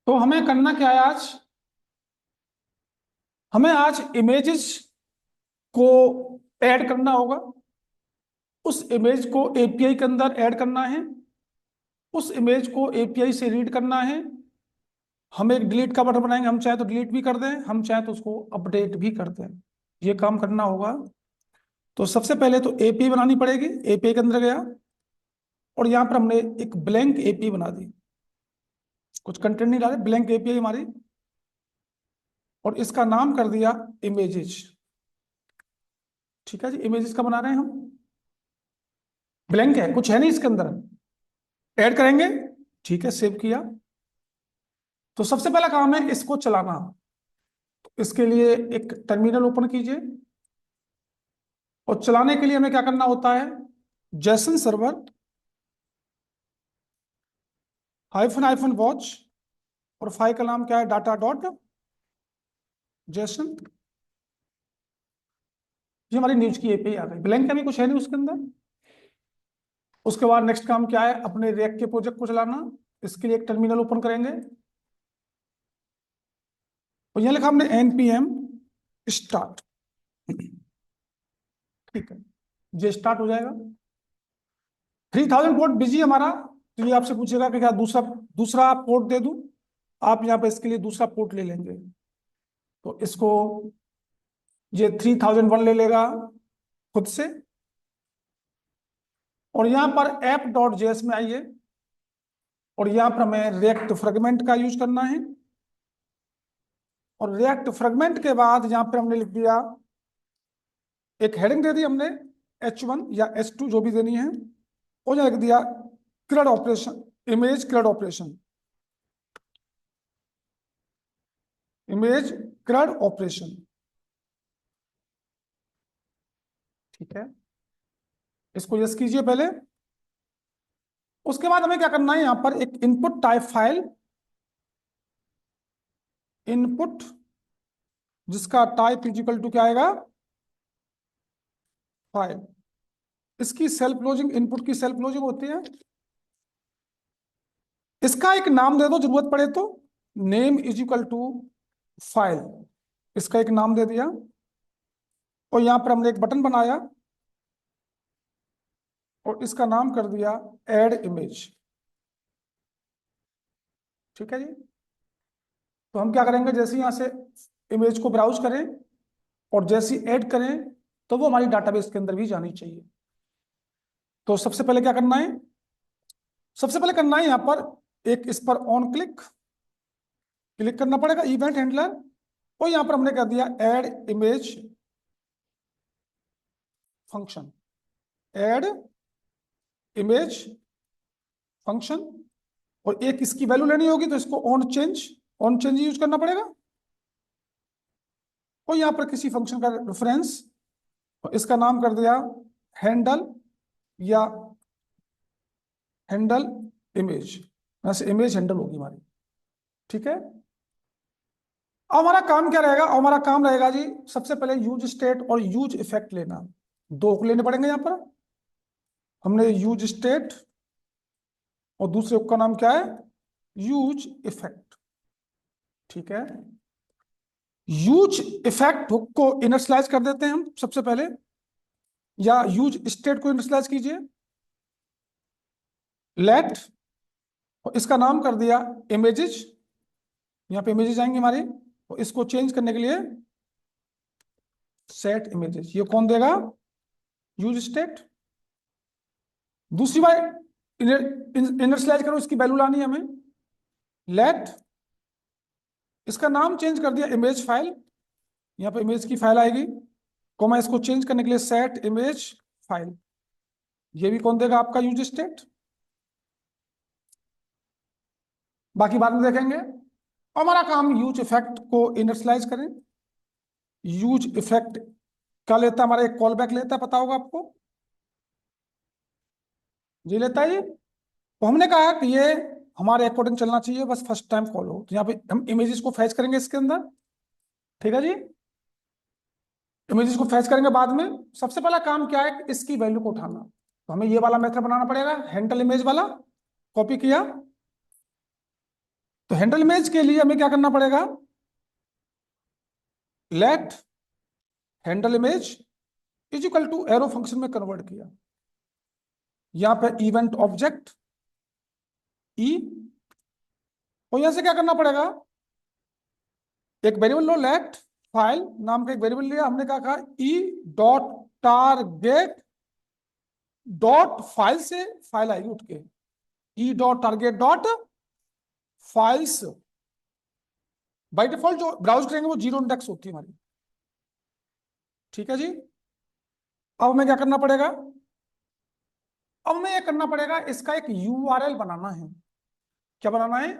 तो हमें करना क्या है आज। हमें आज इमेजेस को ऐड करना होगा। उस इमेज को एपीआई के अंदर ऐड करना है। उस इमेज को एपीआई से रीड करना है। हम एक डिलीट का बटन बनाएंगे। हम चाहे तो डिलीट भी कर दें, हम चाहे तो उसको अपडेट भी कर दें। ये काम करना होगा। तो सबसे पहले तो एपीआई बनानी पड़ेगी। एपीआई के अंदर गया और यहां पर हमने एक ब्लैंक एपीआई बना दी। कुछ कंटेंट नहीं डाले, ब्लैंक एपीआई हमारी। और इसका नाम कर दिया इमेजेस। ठीक है जी, इमेजेस का बना रहे हैं हम। ब्लैंक है, कुछ है नहीं इसके अंदर। ऐड करेंगे। ठीक है, सेव किया। तो सबसे पहला काम है इसको चलाना। तो इसके लिए एक टर्मिनल ओपन कीजिए। और चलाने के लिए हमें क्या करना होता है, Jason server hyphen hyphen watch, और फाइल का नाम क्या है, डाटा डॉट जेसन। ये हमारी न्यूज की एपीआई आ गई। ब्लैंक में कुछ है नहीं उसके अंदर। उसके बाद नेक्स्ट काम क्या है, अपने रिएक्ट के प्रोजेक्ट को चलाना। इसके लिए एक टर्मिनल ओपन करेंगे और यहां लिखा हमने npm स्टार्ट। ठीक है, ये स्टार्ट हो जाएगा। 3000 पोर्ट बिजी हमारा। तो ये आपसे पूछेगा कि क्या दूसरा दूसरा पोर्ट दे दूं। आप यहाँ पे इसके लिए दूसरा पोर्ट ले लेंगे। तो इसको ये 3001 ले लेगा खुद से। और यहां पर app.js में आइए और यहां पर हमें रिएक्ट फ्रेगमेंट का यूज करना है। और रिएक्ट फ्रेगमेंट के बाद यहां पर हमने लिख दिया, एक हेडिंग दे दी हमने H1 या H2 जो भी देनी है। और यहां लिख दिया CRUD operation, image CRUD operation, image CRUD operation. ठीक है, इसको यस कीजिए पहले। उसके बाद हमें क्या करना है, यहां पर एक इनपुट टाइप फाइल, इनपुट जिसका टाइप इजिकल टू क्या आएगा, फाइल। इसकी सेल्फ क्लोजिंग, इनपुट की सेल्फ क्लोजिंग होती है। इसका एक नाम दे दो जरूरत पड़े तो। Name is equal to file, इसका एक नाम दे दिया। और यहां पर हमने एक बटन बनाया और इसका नाम कर दिया ऐड इमेज। ठीक है जी। तो हम क्या करेंगे, जैसे यहां से इमेज को ब्राउज करें और जैसे ऐड करें तो वो हमारी डाटाबेस के अंदर भी जानी चाहिए। तो सबसे पहले क्या करना है, सबसे पहले करना है यहां पर एक इस पर ऑन क्लिक क्लिक करना पड़ेगा, इवेंट हैंडलर। और यहां पर हमने कह दिया add image function, add image function. और एक इसकी वैल्यू लेनी होगी तो इसको ऑन चेंज यूज करना पड़ेगा। और यहां पर किसी फंक्शन का रेफरेंस, और इसका नाम कर दिया हैंडल या हैंडल इमेज। वैसे इमेज हैंडल होगी हमारी। ठीक है, अब हमारा काम क्या रहेगा, हमारा काम रहेगा जी सबसे पहले यूज स्टेट और यूज इफेक्ट लेना। दो को लेने पड़ेंगे यहां पर। हमने यूज स्टेट और दूसरे का नाम क्या है, यूज इफेक्ट। ठीक है, यूज इफेक्ट को इनिशियलाइज कर देते हैं हम सबसे पहले, या यूज स्टेट को इनिशियलाइज कीजिए। लेट, और इसका नाम कर दिया इमेजेस। यहां पे इमेजेस आएंगे हमारे, और इसको चेंज करने के लिए सेट इमेजेस। ये कौन देगा, यूज स्टेट। दूसरी बार इनिशियलाइज करो, इसकी वैल्यू लानी है हमें। लेट, इसका नाम चेंज कर दिया इमेज फाइल। यहां पे इमेज की फाइल आएगी। कोमा इसको चेंज करने के लिए सेट इमेज फाइल। ये भी कौन देगा, आपका यूज स्टेट। बाकी बाद में देखेंगे। हमारा काम यूज इफेक्ट को इनिशियलाइज करें। यूज इफेक्ट क्या लेता है, हमारा एक कॉल बैक लेता है, पता होगा आपको। ये लेता है ये। तो हमने कहा कि ये हमारे अकॉर्डिंग चलना चाहिए, बस फर्स्ट टाइम कॉल हो। तो यहाँ पे हम इमेजेस को फैच करेंगे इसके अंदर। ठीक है जी, इमेजेस को फैच करेंगे बाद में। सबसे पहला काम क्या है, इसकी वैल्यू को उठाना। तो हमें ये वाला मेथड बनाना पड़ेगा, हैंडल इमेज वाला। कॉपी किया तो हैंडल इमेज के लिए हमें क्या करना पड़ेगा, let handle image is equal to arrow function में कन्वर्ट किया, यहां पे इवेंट ऑब्जेक्ट ई, और यहां से क्या करना पड़ेगा, एक वेरिएबल लो लेट फाइल नाम का एक वेरिएबल लिया हमने, क्या कहा E dot target dot file, से फाइल आएगी उठ के, E dot target dot files. By default जो ब्राउज करेंगे वो 0 इंडेक्स होती है हमारी, ठीक है जी। अब हमें क्या करना पड़ेगा, अब हमें ये करना पड़ेगा, इसका एक यूआरएल बनाना है। क्या बनाना है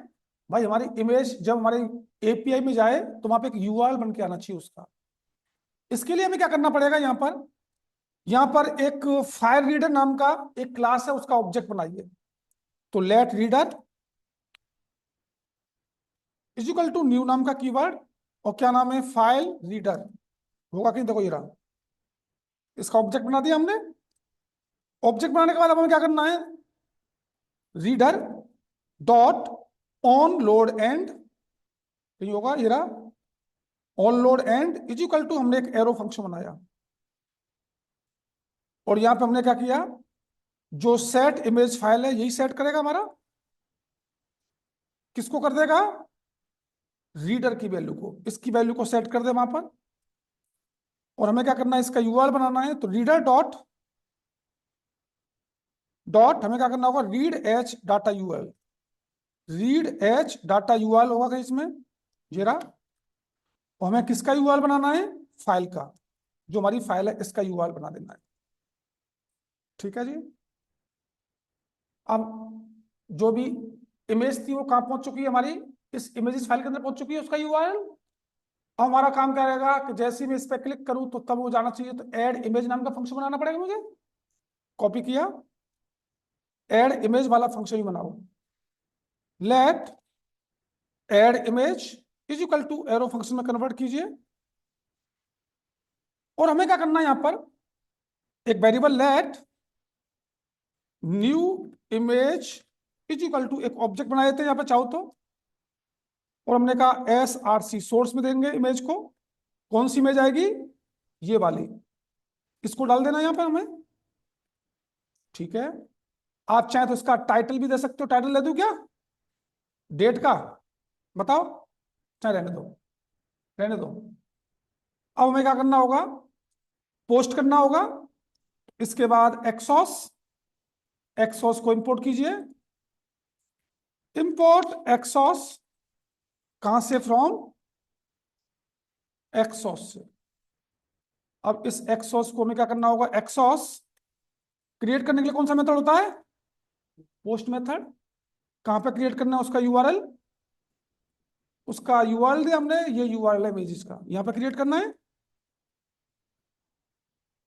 भाई, हमारी इमेज जब हमारे एपीआई में जाए तो वहां पे एक यूआरएल बन के आना चाहिए उसका। इसके लिए हमें क्या करना पड़ेगा, यहां पर एक फायर रीडर नाम का एक क्लास है, उसका ऑब्जेक्ट बनाइए। तो let reader is equal to new नाम का कीवर्ड, और क्या नाम है, फाइल रीडर होगा कहीं, देखो ये रहा, इसका ऑब्जेक्ट बना दिया हमने। ऑब्जेक्ट बनाने के बाद हमें क्या करना है, reader dot on load end, कहीं होगा ये रहा, on load end is equal to, हमने एक एरो फंक्शन बनाया, और यहां पे हमने क्या किया, जो सेट इमेज फाइल है यही सेट करेगा हमारा, किसको कर देगा, रीडर की वैल्यू को, इसकी वैल्यू को सेट कर दे वहां पर। और हमें क्या करना है, इसका यूआरएल बनाना है, तो रीडर डॉट डॉट हमें क्या करना होगा, read H data URL, read H data URL होगा कहीं इसमें, ये रहा। और हमें किसका यूआरएल बनाना है, फाइल का, जो हमारी फाइल है इसका यूआरएल बना देना है, ठीक है जी। अब जो भी इमेज थी वो कहां पहुंच चुकी है हमारी, इस इमेजेस फाइल के अंदर पहुंच चुकी है उसका यूआरएल। अब हमारा काम क्या रहेगा कि जैसे ही मैं इस पर क्लिक करूं तो तब वो जाना चाहिए, तो ऐड इमेज नाम का फंक्शन बनाना पड़ेगा मुझे, कॉपी किया, ऐड इमेज वाला फंक्शन ही बनाओ, let add image is equal to arrow function में कन्वर्ट कीजिए। और हमें क्या करना है, यहां पर एक variable let new image is equal to, एक ऑब्जेक्ट बना देते हैं यहां पर चाहो तो, और हमने कहा एस आर सी, सोर्स में देंगे इमेज को, कौन सी इमेज आएगी, ये वाली, इसको डाल देना यहां पर हमें, ठीक है। आप चाहे तो इसका टाइटल भी दे सकते हो, टाइटल दे दूं क्या, डेट का, बताओ, चाहे रहने दो, रहने दो। अब हमें क्या करना होगा, पोस्ट करना होगा, इसके बाद एक्सॉस, एक्सॉस को इंपोर्ट कीजिए, इंपोर्ट एक्सॉस, कहां से, फ्रॉम एक्सॉस से। अब इस एक्सॉस को हमें क्या करना होगा, एक्सॉस क्रिएट करने के लिए कौन सा मेथड होता है, पोस्ट मेथड। कहां पे क्रिएट करना है उसका यूआरएल, उसका यूआरएल दिया हमने, ये यूआरएल है इमेज का, यहां पे क्रिएट करना है।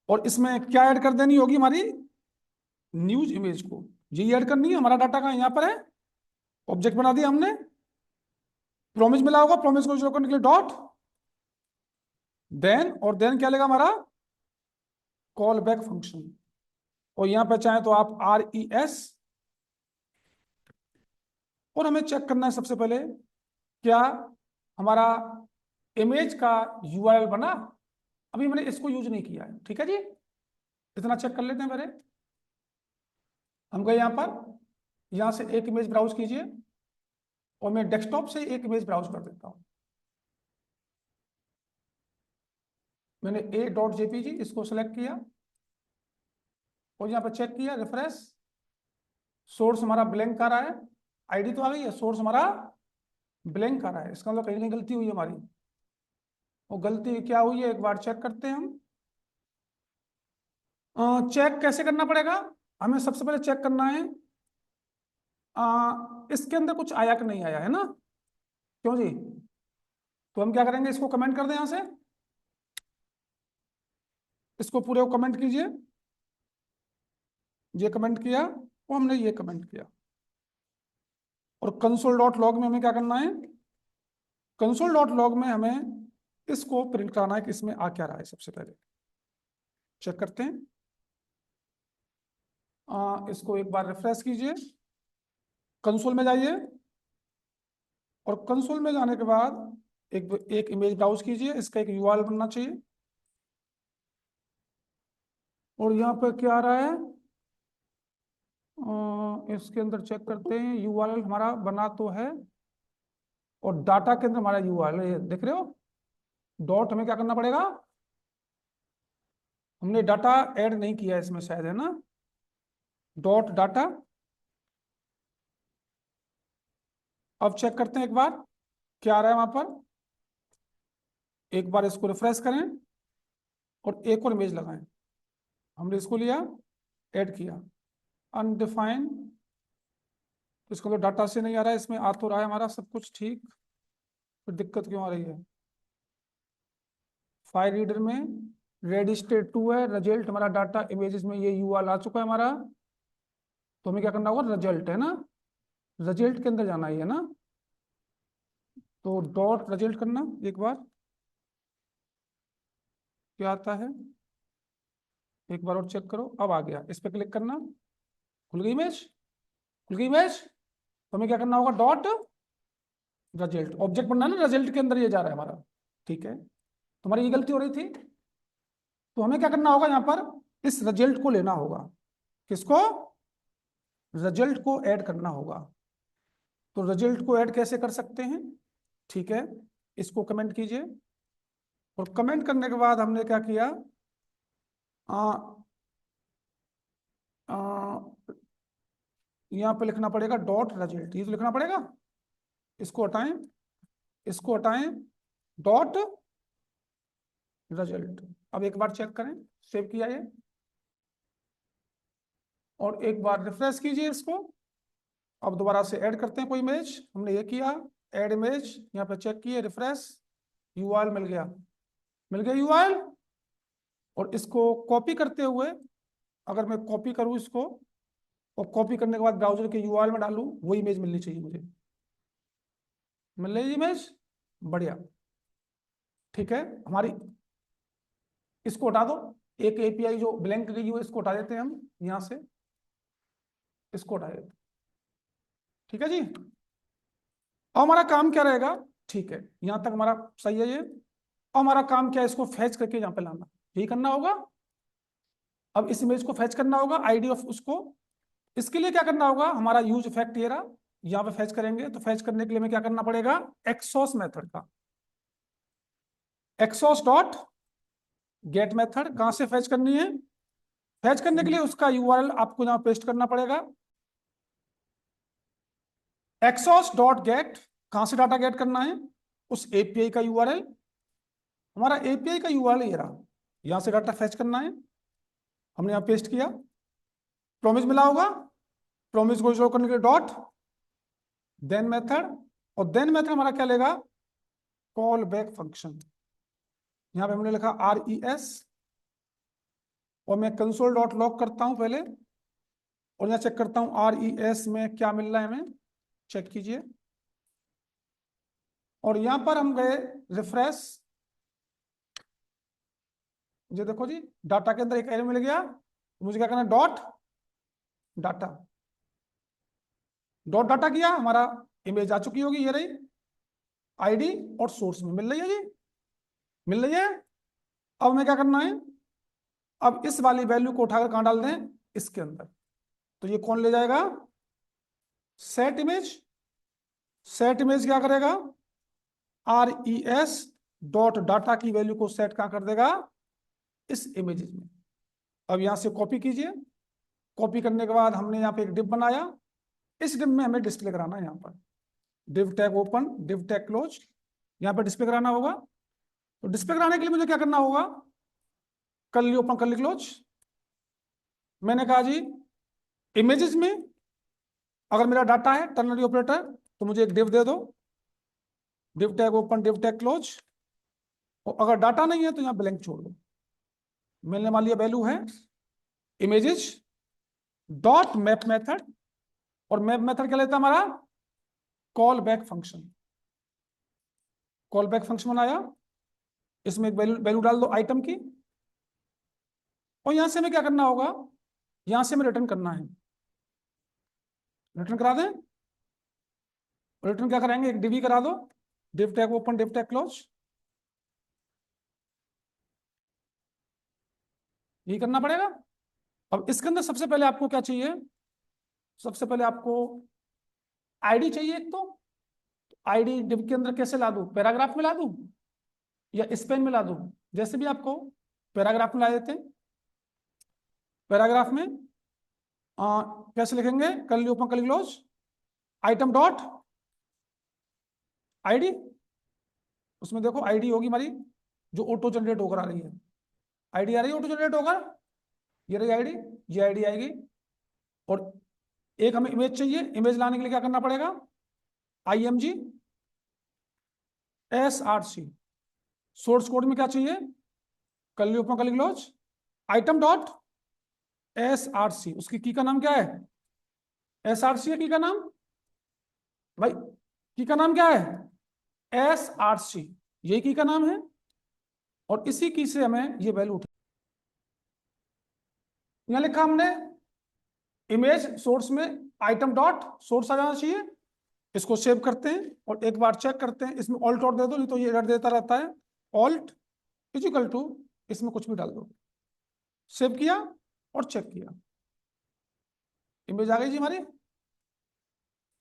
और इसमें क्या ऐड कर देनी होगी, हमारी न्यूज इमेज को, ये ऐड करनी है, हमारा डाटा कहां यहां पर है, ऑब्जेक्ट बना दिया हमने, प्रोमिस मिला होगा, प्रोमिस को शुरू करने के लिए डॉट देन, और देन क्या लेगा हमारा, कॉल बैक फंक्शन। और यहां पर चाहे तो आप आर ई एस, और हमें चेक करना है सबसे पहले, क्या हमारा इमेज का यूआरएल बना, अभी मैंने इसको यूज नहीं किया है, ठीक है जी, इतना चेक कर लेते हैं पहले। हम गए यहां पर, यहां से एक इमेज ब्राउज कीजिए, और मैं डेस्कटॉप से एक इमेज ब्राउज कर देता हूं। मैंने ए डॉट जेपीजी इसको सेलेक्ट किया, और यहां पर चेक किया, रिफ्रेश, सोर्स हमारा ब्लैंक आ रहा है, आईडी तो आ गई है, सोर्स हमारा ब्लैंक आ रहा है, इसका मतलब कहीं ना कहीं गलती हुई है हमारी। वो गलती क्या हुई है, एक बार चेक करते हैं हम। चेक कैसे करना पड़ेगा, हमें सबसे पहले चेक करना है, इसके अंदर कुछ आया कि नहीं आया है ना, क्यों जी। तो हम क्या करेंगे, इसको कमेंट कर दें यहां से, इसको पूरे को कमेंट कीजिए, ये कमेंट किया, और हमने ये कमेंट किया। और कंसोल डॉट लॉग में हमें क्या करना है, कंसोल डॉट लॉग में हमें इसको प्रिंट कराना है कि इसमें आ क्या रहा है, सबसे पहले चेक करते हैं। इसको एक बार रिफ्रेश कीजिए, कंसोल में जाइए, और कंसोल में जाने के बाद एक इमेज ब्राउज कीजिए, इसका एक यूआरएल बनना चाहिए। और यहाँ पर क्या आ रहा है, इसके अंदर चेक करते हैं, यूआरएल हमारा बना तो है, और डाटा के अंदर हमारा यूआरएल देख रहे हो। डॉट हमें क्या करना पड़ेगा, हमने डाटा ऐड नहीं किया इसमें शायद, है ना। Dot data. अब चेक करते हैं एक बार क्या आ रहा है वहां पर। एक बार इसको रिफ्रेश करें और एक और इमेज लगाएं। हमने इसको लिया, ऐड किया, अनडिफाइन। इसको तो डाटा से नहीं आ रहा है, इसमें आ तो रहा है हमारा सब कुछ ठीक, फिर दिक्कत क्यों आ रही है। फाइल रीडर में रेडी स्टेट 2 है, रिजल्ट हमारा डाटा इमेजेस में ये यूआरएल आ चुका है हमारा। तो हमें क्या करना होगा, रिजल्ट है ना, रिजल्ट के अंदर जाना ही है ना। तो डॉट रिजल्ट करना एक बार, क्या आता है एक बार और चेक करो। अब आ गया, इस पर क्लिक करना, खुल गई इमेज, खुल गई इमेज। तो हमें क्या करना होगा, डॉट रिजल्ट, ऑब्जेक्ट बनना है ना, रिजल्ट के अंदर ये जा रहा है हमारा। ठीक है, तुम्हारी ये गलती हो रही थी। तो हमें क्या करना होगा, यहाँ पर इस रिजल्ट को लेना होगा। किसको, रिजल्ट को ऐड करना होगा। तो रिजल्ट को ऐड कैसे कर सकते हैं, ठीक है, इसको कमेंट कीजिए। और कमेंट करने के बाद हमने क्या किया, यहाँ पे लिखना पड़ेगा डॉट रिजल्ट, ये तो लिखना पड़ेगा। इसको हटाएं, इसको हटाएं, डॉट रिजल्ट। अब एक बार चेक करें, सेव किया ये, और एक बार रिफ्रेश कीजिए इसको। अब दोबारा से ऐड करते हैं कोई इमेज, हमने ये किया, ऐड इमेज, यहाँ पे चेक किए, रिफ्रेश, यूआरएल मिल गया, मिल गया यूआरएल। और इसको कॉपी करते हुए, अगर मैं कॉपी करूँ इसको, और कॉपी करने के बाद ब्राउजर के यूआरएल में डालूं, वो इमेज मिलनी चाहिए मुझे। मिल रही इमेज, बढ़िया। ठीक है, हमारी, इसको हटा दो, एक एपीआई जो ब्लैंक गई है इसको हटा देते हैं हम यहाँ से, इसको हटा देते हैं। ठीक है जी, अब हमारा काम क्या रहेगा, ठीक है, यहाँ तक हमारा सही है ये। अब हमारा काम क्या है, इसको फैच करके यहाँ पे लाना, यही करना होगा। अब इस इमेज को फैच करना होगा, आईडी ऑफ उसको। इसके लिए क्या करना होगा, हमारा यूज इफेक्ट ये रहा, यहाँ पे फैच करेंगे। तो फैच करने के लिए हमें क्या करना पड़ेगा, एक्सॉस मेथड का, एक्सॉस डॉट गेट मेथड। कहां से फैच करनी है, फैच करने के लिए उसका यूआरएल आपको यहाँ पेस्ट करना पड़ेगा, एक्सॉस डॉट गेट। कहां से डाटा गेट करना है, उस एपीआई का यूआरएल। हमारा एपीआई का यूआरएल ये रहा, यहां से डाटा फैच करना है, हमने यहाँ पेस्ट किया। प्रॉमिस मिला होगा, प्रॉमिस को शो करने के लिए डॉट देन मेथड, और देन मेथड हमारा क्या लेगा, कॉल बैक फंक्शन। यहाँ पे हमने लिखा RES, और मैं कंसोल डॉट लॉग करता हूं पहले, और यहाँ चेक करता हूं RES में क्या मिल रहा है हमें, चेक कीजिए। और यहां पर हम गए रिफ्रेश, ये देखो जी, डाटा के अंदर एक एरर मिल गया। मुझे क्या करना है, डॉट डाटा, डॉट डाटा किया, हमारा इमेज आ चुकी होगी, ये रही आईडी, और सोर्स में मिल रही है जी, मिल रही है। अब हमें क्या करना है, अब इस वाली वैल्यू को उठाकर कहां डाल दें, इसके अंदर। तो ये कौन ले जाएगा, सेट इमेज। सेट इमेज क्या करेगा, RES डॉट डाटा की वैल्यू को सेट कहां कर देगा, इस इमेज में। अब यहां से कॉपी कीजिए, कॉपी करने के बाद हमने यहाँ पे एक डिव बनाया, इस डिव में हमें डिस्प्ले कराना है, यहाँ पर div tag open, div tag close, यहाँ पर डिस्प्ले कराना होगा। तो डिस्प्ले कराने के लिए मुझे क्या करना होगा, कर्ली ओपन कर्ली क्लोज। मैंने कहा जी, इमेजेस में अगर मेरा डाटा है टर्नरी ऑपरेटर, तो मुझे एक डिव दे दो, div tag open div tag close. और अगर डाटा नहीं है तो यहाँ ब्लैंक छोड़ दो। मिलने वाली वैल्यू है इमेजेस डॉट मैप मेथड, और मैप मेथड क्या लेता है हमारा, call back function. Call back function बनाया, इसमें एक वैल्यू वैल्यू डाल दो आइटम की, और यहां से हमें क्या करना होगा, यहां से हमें रिटर्न करना है, रिटर्न करा दें। रिटर्न क्या कराएंगे, एक डिव करा दो, div tag open div tag close, यही करना पड़ेगा। अब इसके अंदर सबसे पहले आपको क्या चाहिए, सबसे पहले आपको आईडी चाहिए एक तो। आईडी डिव के अंदर कैसे ला दूं, पैराग्राफ में ला दूं या स्पेन में ला दूं, जैसे भी आपको, पैराग्राफ में ला देते हैं। पैराग्राफ में कैसे लिखेंगे, curly open curly close, item dot ID, उसमें देखो आईडी होगी हमारी जो ऑटो जनरेट होकर आ रही है, आईडी आ रही है ऑटो जनरेट होकर, ये रही आईडी, ये आईडी आएगी। और एक हमें इमेज चाहिए, इमेज लाने के लिए क्या करना पड़ेगा, IMG SRC, सोर्स कोड में क्या चाहिए, curly open curly close, item dot SRC, उसकी की का नाम क्या है, SRC है की का नाम, भाई की का नाम क्या है, SRC, ये की का नाम है। और इसी की से हमें ये वैल्यू उठी, यहां लिखा हमने इमेज सोर्स में आइटम डॉट सोर्स आ जाना चाहिए। इसको सेव करते हैं और एक बार चेक करते हैं, इसमें ऑल्ट और दे दो, नहीं तो ये एरर देता रहता है। ऑल्ट इजिकल टू, इसमें कुछ भी डाल दो, सेव किया और चेक किया, इमेज आ गई जी हमारी,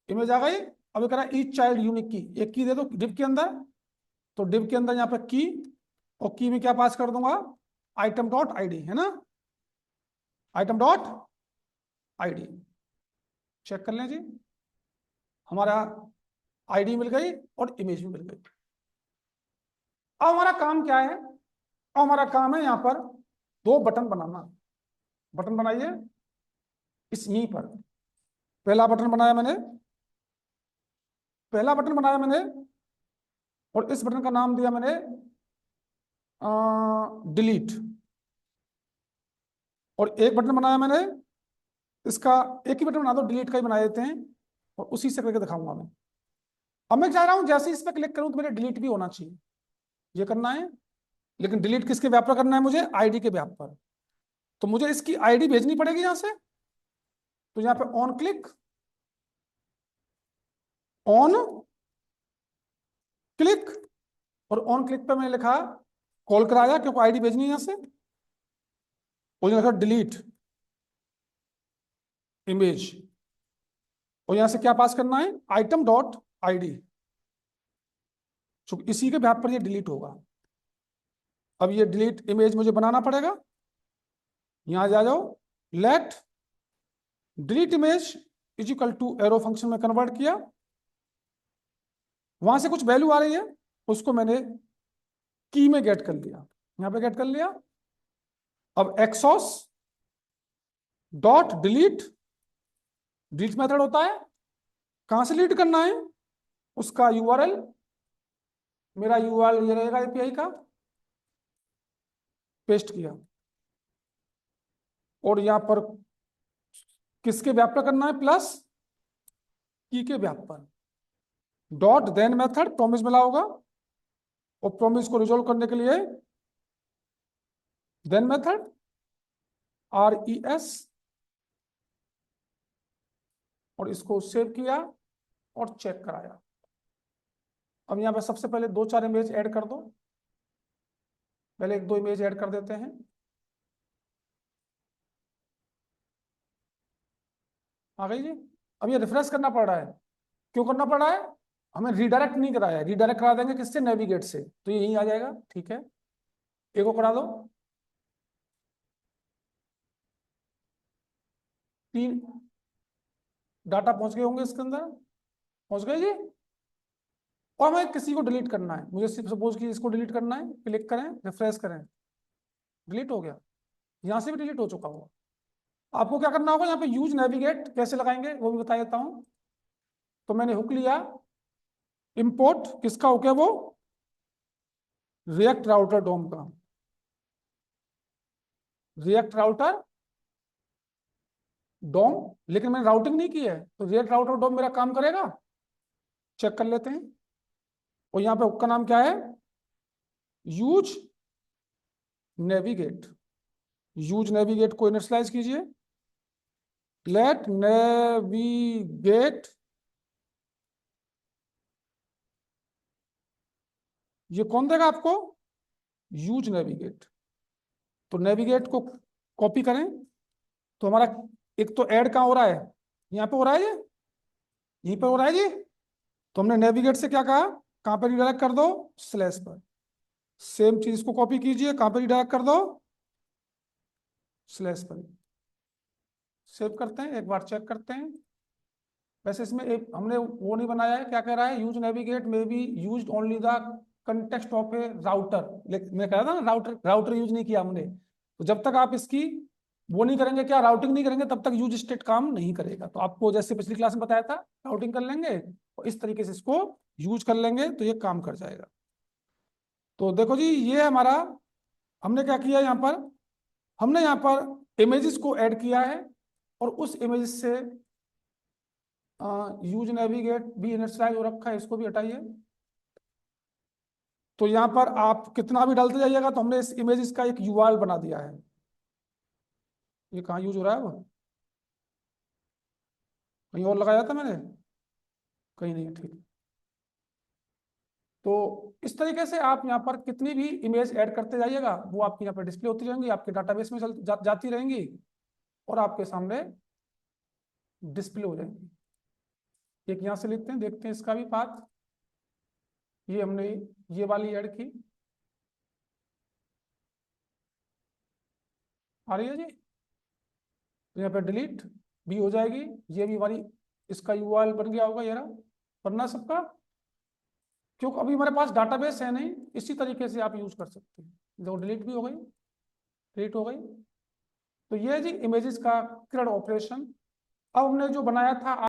इमेज आ गई। अब कह रहा है ईच चाइल्ड यूनिक की, एक की दे दो डिव के अंदर, तो डिव के अंदर यहाँ पे की, और की में क्या पास कर दूंगा, आइटम डॉट आईडी, है ना, आइटम डॉट आईडी। चेक कर लें जी, हमारा आईडी मिल गई और इमेज भी मिल गई। अब हमारा काम क्या है, अब हमारा काम है यहाँ पर दो बटन बनाना। बटन बनाइए इस यहीं पर, पहला बटन बनाया मैंने, पहला बटन बनाया मैंने, और इस बटन का नाम दिया मैंने डिलीट। और एक बटन बनाया मैंने, इसका एक ही बटन बना दो, डिलीट का ही बना देते हैं, और उसी से करके दिखाऊंगा मैं। अब मैं चाह रहा हूं जैसे इस पर क्लिक करूं तो मेरे डिलीट भी होना चाहिए, ये करना है। लेकिन डिलीट किसके व्याप पर करना है मुझे, आईडी के व्याप पर। तो मुझे इसकी आईडी भेजनी पड़ेगी यहां से, तो यहां पे ऑन क्लिक, ऑन क्लिक, और ऑन क्लिक पे मैंने लिखा कॉल कराया क्योंकि आईडी भेजनी है यहां से, और लिखा डिलीट इमेज, और यहां से क्या पास करना है, आइटम डॉट आईडी, चूंकि इसी के व्याप पर ये डिलीट होगा। अब ये डिलीट इमेज मुझे बनाना पड़ेगा, यहां जा जाओ, let delete image is equal to arrow function में कन्वर्ट किया, वहां से कुछ वैल्यू आ रही है, उसको मैंने की में गेट कर लिया, यहां पे गेट कर लिया। अब एक्सॉस डॉट डिलीट, डिलीट मेथड होता है, कहां से डिलीट करना है, उसका यूआरएल, मेरा यूआरएल ये रहेगा एपीआई का, पेस्ट किया। और यहां पर किसके व्याप पर करना है, प्लस की के व्याप पर, डॉट देन मेथड प्रॉमिस मिला होगा, और प्रॉमिस को रिजोल्व करने के लिए देन मेथड RES, और इसको सेव किया और चेक कराया। अब यहां पे सबसे पहले दो चार इमेज ऐड कर दो, पहले एक दो इमेज ऐड कर देते हैं। आ गई जी। अब ये रिफ्रेश करना पड़ रहा है, क्यों करना पड़ रहा है, हमें रीडायरेक्ट नहीं कराया है, रीडायरेक्ट करा देंगे किससे, नेविगेट से, तो ये यहीं आ जाएगा, ठीक है। एक को करा दो, तीन डाटा पहुंच गए होंगे इसके अंदर, पहुंच गए जी। और हमें किसी को डिलीट करना है, मुझे सिर्फ सपोज कि इसको डिलीट करना है, क्लिक करें, रिफ्रेश करें, डिलीट हो गया, यहां से भी डिलीट हो चुका होगा। आपको क्या करना होगा, यहाँ पे यूज नेविगेट कैसे लगाएंगे वो भी बता देता हूं। तो मैंने हुक लिया, इंपोर्ट किसका हुक है वो, रिएक्ट राउटर डोम का, रिएक्ट राउटर डोम, लेकिन मैंने राउटिंग नहीं की है, तो रिएक्ट राउटर डोम मेरा काम करेगा, चेक कर लेते हैं। और यहाँ पे हुक का नाम क्या है, यूज नेविगेट, यूज नेविगेट को इनिशियलाइज कीजिए, लेट नेविगेट ये कौन देगा आपको? Use navigate. तो नेविगेट को कॉपी करें तो हमारा एक तो ऐड कहाँ हो रहा है, यहाँ पे हो रहा है, ये यहीं पे हो रहा है जी। तो हमने नेविगेट से क्या कहा, कहाँ पे रिडायरेक्ट कर दो, स्लैश पर। सेम चीज को कॉपी कीजिए, कहाँ पे रिडायरेक्ट कर दो, स्लैश पर। सेव करते हैं, एक बार चेक करते हैं। वैसे इसमें एक हमने वो नहीं बनाया है, क्या कह रहा है, यूज नेविगेट में B use only the context of A router. मैं कह रहा था ना, राउटर राउटर यूज नहीं किया हमने। तो जब तक आप इसकी वो नहीं करेंगे, क्या राउटिंग नहीं करेंगे, तब तक यूज स्टेट काम नहीं करेगा। तो आपको जैसे पिछली क्लास में बताया था, राउटिंग कर लेंगे और इस तरीके से इसको यूज कर लेंगे तो ये काम कर जाएगा। तो देखो जी, ये हमारा हमने क्या किया यहाँ पर, हमने यहाँ पर इमेजेस को ऐड किया है और उस इमेज से यूज नेविगेट भी इनिशियलाइज हो रखा है, इसको भी हटाइए। तो यहाँ पर आप कितना भी डालते जाइएगा, तो हमने इस इमेजेस का एक यूआरएल बना दिया है। ये कहाँ यूज हो रहा है, वो कहीं और लगाया था मैंने, कहीं नहीं है, ठीक। तो इस तरीके से आप यहाँ पर कितनी भी इमेज ऐड करते जाइएगा, वो आपकी यहाँ पर डिस्प्ले होती रहेंगी, आपके डाटाबेस में जाती रहेंगी और आपके सामने डिस्प्ले हो जाएंगी। एक यहाँ से लिखते हैं, देखते हैं इसका भी पाथ। ये हमने ये वाली ऐड की, आ रही है जी। तो यहाँ पे डिलीट भी हो जाएगी, ये भी हमारी इसका यूआरएल बन गया होगा, ये रहा, बनना सबका। क्योंकि अभी हमारे पास डाटाबेस है नहीं, इसी तरीके से आप यूज कर सकते हैं। देखो डिलीट भी हो गई, डिलीट हो गई। तो ये है जी इमेजेस का क्रेड ऑपरेशन। अब हमने जो बनाया था